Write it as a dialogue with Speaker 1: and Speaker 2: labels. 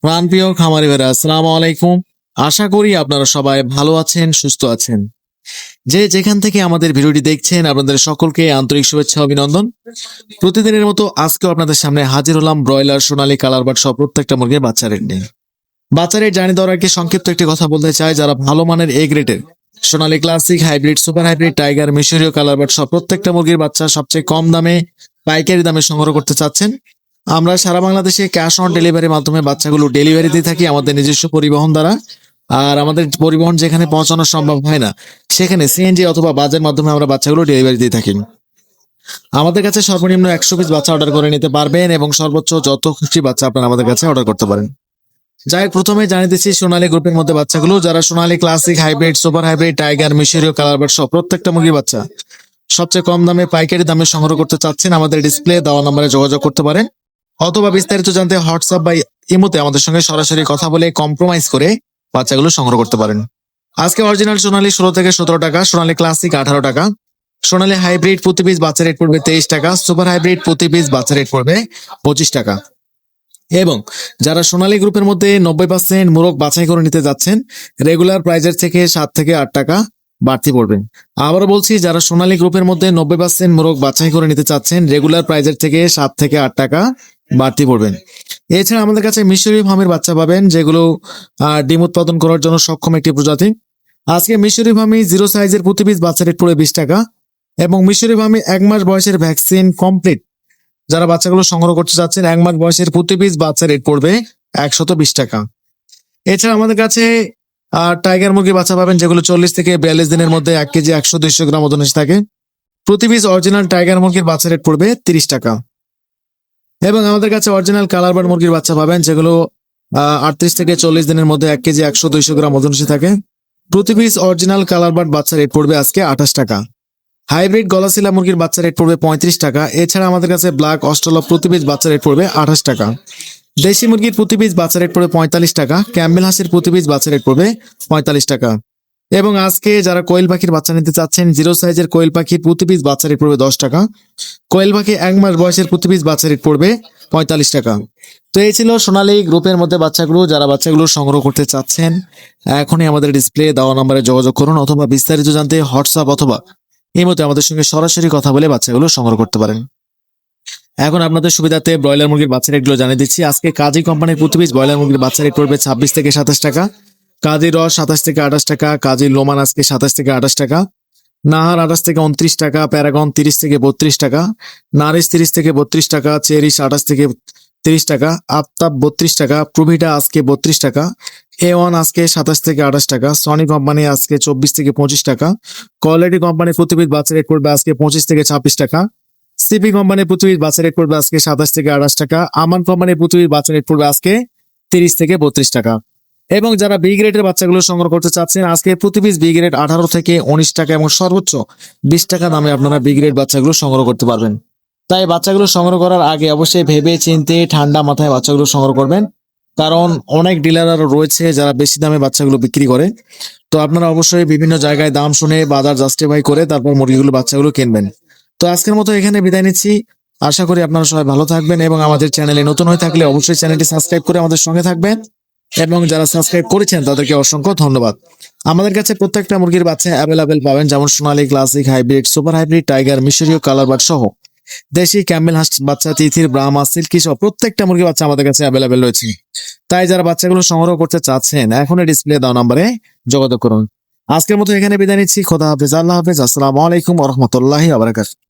Speaker 1: প্রাণপ্রিয় খামারি ভাইরা, আসসালামু আলাইকুম। আশা করি আপনারা সবাই ভালো আছেন, সুস্থ আছেন। যে যেখান থেকে আমাদের ভিডিওটি দেখছেন, আপনাদের সকলকে আন্তরিক শুভেচ্ছা অভিনন্দন। প্রতিদিনের মতো আজকেও আপনাদের সামনে হাজির হলাম ব্রয়লার, সোনালী, কালার বার্ড সব প্রত্যেকটা মুরগির বাচ্চা রেট নিয়ে। বাচ্চা রেট জানিয়ে দেওয়ার আগে সংক্ষিপ্ত একটি কথা বলতে চাই, যারা ভালো মানের এ গ্রেডের Sonali, classic, hybrid, super hybrid, tiger, মিশরীয়, কালার বার্ড সব প্রত্যেকটা মুরগির বাচ্চা সবচেয়ে কম দামে পাইকারি দামে সংগ্রহ করতে চাচ্ছেন, আমরা সারা বাংলাদেশে ক্যাশ অন ডেলিভারির মাধ্যমে বাচ্চাগুলো ডেলিভারি দিয়ে থাকি আমাদের নিজস্ব পরিবহন দ্বারা। আর আমাদের পরিবহন যেখানে পৌঁছানো সম্ভব হয় না, সেখানে সিএনজি অথবা বাসের মাধ্যমে আমরা বাচ্চাগুলো ডেলিভারি দিয়ে থাকি। আমাদের কাছে সর্বনিম্ন 100 পিস বাচ্চা অর্ডার করে নিতে পারবেন এবং সর্বোচ্চ যত খুশি বাচ্চা আপনারা আমাদের কাছে অর্ডার করতে পারেন। যাই হোক, প্রথমে জানিয়ে দিচ্ছি সোনালী গ্রুপের মধ্যে বাচ্চাগুলো, যারা Sonali, classic, hybrid, super hybrid, tiger, মিশরীয়, কালার বার্ড সব প্রত্যেকটা মুরগির বাচ্চা সবচেয়ে কম দামে পাইকারি দামে সংগ্রহ করতে চাচ্ছেন, আমাদের ডিসপ্লে দেওয়া নম্বরে যোগাযোগ করতে পারেন, অথবা বিস্তারিত জানতে হোয়াটসঅ্যাপ বা ইমোতে আমাদের সঙ্গে সরাসরি কথা বলে কম্প্রোমাইজ করে বাচ্চাগুলো সংগ্রহ করতে পারেন। আজকে অরিজিনাল সোনালী 16 থেকে 17 টাকা, সোনালী ক্লাসিক 18 টাকা, সোনালী হাইব্রিড প্রতি পিস বাচ্চা রেট পড়বে 23 টাকা, সুপার হাইব্রিড প্রতি পিস বাচ্চা রেট পড়বে 25 টাকা। এবং যারা সোনালী গ্রুপের মধ্যে 90% মোরগ বাছাই করে নিতে যাচ্ছেন, রেগুলার প্রাইজের থেকে 7 থেকে 8 টাকা বাড়তি পড়বে। আবারও বলছি, যারা সোনালী গ্রুপের মধ্যে 90% মোরগ বাছাই করে নিতে চাচ্ছেন, রেগুলার প্রাইজের থেকে 7 থেকে 8 টাকা বাড়তি পড়বেন। এছাড়া আমাদের কাছে মিশরি ফার্মের বাচ্চা পাবেন, যেগুলো ডিম উৎপাদন করার জন্য সক্ষম একটি প্রজাতি। আজকে মিশরি ফার্মি জিরো সাইজের প্রতি পিস বাচ্চা রেট পড়বে 20 টাকা, এবং মিশরি ফার্মি 1 মাস বয়সের ভ্যাকসিন কমপ্লিট যারা বাচ্চাগুলো সংগ্রহ করতে চাচ্ছেন, 1 মাস বয়সের প্রতি পিস বাচ্চা রেট পড়বে 120 টাকা। এছাড়া আমাদের কাছে টাইগার মুরগি বাচ্চা পাবেন, যেগুলো 40 থেকে 42 দিনের মধ্যে 1 কেজি 100-200 গ্রাম ওজন এসে থাকে। প্রতি পিস অরিজিনাল টাইগার মুরগির বাচ্চা রেট পড়বে 30 টাকা। এবং আমাদের কাছে অরিজিনাল কালার বার্ড মুরগির বাচ্চা পাবেন, যেগুলো 38 থেকে 40 দিনের মধ্যে 1 কেজি 100-200 গ্রাম ওজন এসে থাকে। প্রতি পিস অরিজিনাল কালার বার্ড বাচ্চা রেট পড়বে আজকে 28 টাকা। হাইব্রিড গলাশিলা মুরগির বাচ্চা রেট পড়বে 35 টাকা। এছাড়া আমাদের কাছে ব্ল্যাক অস্ট্রেলিয়া প্রতি পিস বাচ্চা রেট পড়বে 28 টাকা। দেশি মুরগির প্রতি পিস বাচ্চা রেট পড়বে 45 টাকা। ক্যাম্বেল হাঁসের প্রতি পিস বাচ্চা রেট পড়বে 45 টাকা। এবং আজকে যারা কোয়েল পাখির বাচ্চা নিতে চাচ্ছেন, জিরো সাইজের কোয়েল পাখির প্রতি পিস বাচ্চা রেট পড়বে 10 টাকা। কোয়েল পাখি 1 মাস বয়সের প্রতি পিস বাচ্চা রেট পড়বে 45 টাকা। তো এই ছিল সোনালী গ্রুপের মধ্যে বাচ্চাগুলো। যারা বাচ্চাগুলো সংগ্রহ করতে চাচ্ছেন, এখনই আমাদের ডিসপ্লে দেওয়া নম্বরে যোগাযোগ করুন, অথবা বিস্তারিত জানতে হোয়াটসঅ্যাপ অথবা এই মতো আমাদের সঙ্গে সরাসরি কথা বলে বাচ্চাগুলো সংগ্রহ করতে পারেন। এখন আপনাদের সুবিধাতে ব্রয়লার মুরগির বাচ্চা রেটগুলো জানিয়ে দিচ্ছি। আজকে কাজী কোম্পানির প্রতি পিস ব্রয়লার মুরগির বাচ্চা রেট পড়বে 26 থেকে 27 টাকা, কাজী রস 27 থেকে 28 টাকা, কাজী লোমান আজকে 27 থেকে 28 টাকা, নাহার 28 থেকে 29 টাকা, প্যারাগন 30 থেকে 32 টাকা, নারিশ 30 থেকে 32 টাকা, চেরিশ 28 থেকে 30 টাকা, আফতাব 32 টাকা, প্রভিটা আজকে 32 টাকা, A1 আজকে 27 থেকে 28 টাকা, সনি কোম্পানি আজকে 24 থেকে 25 টাকা, কোয়ালিটি কোম্পানি প্রতি পিস বাচ্চা রেট পড়বে আজকে 25 থেকে 26 টাকা, সিপি কোম্পানির প্রতি পিস বাচ্চা রেট পড়বে আজকে 27 থেকে 28 টাকা, আমান কোম্পানির প্রতি পিস বাচ্চা রেট পড়বে আজকে 30 থেকে 32 টাকা। এবং যারা বি গ্রেডের বাচ্চাগুলো সংগ্রহ করতে চাচ্ছেন, আজকে প্রতি পিস বি গ্রেড 18 থেকে 19 টাকা এবং সর্বোচ্চ 20 টাকা দামে আপনারা বি গ্রেড বাচ্চাগুলো সংগ্রহ করতে পারবেন। তাই বাচ্চাগুলো সংগ্রহ করার আগে অবশ্যই ভেবে চিন্তে ঠান্ডা মাথায় বাচ্চাগুলো সংগ্রহ করবেন, কারণ অনেক ডিলাররা রয়েছে যারা বেশি দামে বাচ্চাগুলো বিক্রি করে। তো আপনারা অবশ্যই বিভিন্ন জায়গায় দাম শুনে বাজার জাস্টিফাই করে তারপর মুরগিগুলো বাচ্চাগুলো কিনবেন। তো আজকের মতো এখানে বিদায় নিচ্ছি। আশা করি আপনারা সবাই ভালো থাকবেন, এবং আমাদের চ্যানেলে নতুন হয়ে থাকলে অবশ্যই চ্যানেলটি সাবস্ক্রাইব করে আমাদের সঙ্গে থাকবেন, এবং যারা সাবস্ক্রাইব করেছেন তাদেরকে অসংখ্য ধন্যবাদ। আমাদের কাছে প্রত্যেকটা মুরগির বাচ্চা অ্যাভেলেবেল পাবেন, যেমন Sonali, classic, hybrid, super hybrid, tiger, মিশরীয়, কালার বার্ড সহ দেশি ক্যাম্বেল হাঁস বাচ্চা, তিথির, ব্রাহ্মা, সিল্কি সহ প্রত্যেকটা মুরগির বাচ্চা আমাদের কাছে অ্যাভেলেবেল রয়েছে। তাই যারা বাচ্চাগুলো সংগ্রহ করতে চাচ্ছেন, এখনই ডিসপ্লে দেওয়া নম্বরে যোগাযোগ করুন। আজকের মতো এখানে বিদায় নিচ্ছি। খোদা হাফেজ, আল্লাহ হাফেজ, আসসালামু আলাইকুম ওয়া রাহমাতুল্লাহি ওয়া বারাকাতুহু।